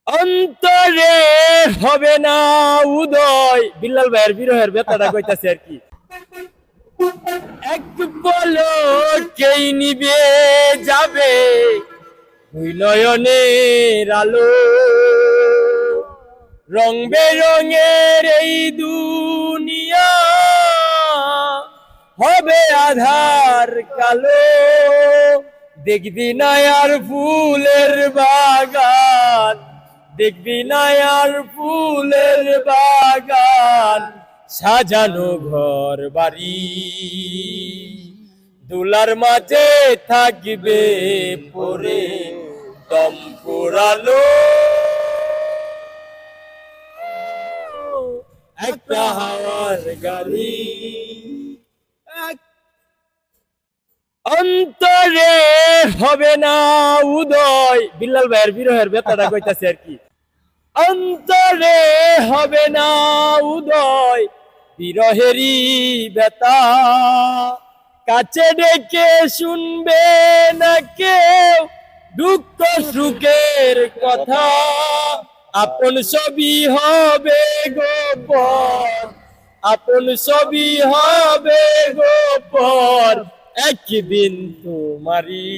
অন্তরে হবে না উদয়, বিল্লাল ভাইয়ের বিরহের ব্যথাটা কইতাছে আর কি। এক পলকেই নিবে যাবে দুই নয়নের আলো, রং বেরঙের এই দুনিয়া হবে আধার কালো। দেখবি না আর ফুলের বাগান, দেখবি না আর ফুলের বাগান, সাজানো ঘর বাড়ি দুলার মাঝে থাকবে পরে দম পোড়ালো একটা হাওয়ার গাড়ি। অন্তরে হবে না উদয়, বিল্লাল ভাইয়ের বিরহের ব্যথাটা কইতাছে আর কি। অন্তরে হবে না উদয়, বিরহেরই ব্যথা কাছে ডেকে শুনবে না কেউ দুঃখ সুখের কথা। আপন ছবি হবে গোপন, আপন ছবি হবে গোপন, একদিন তোমারি।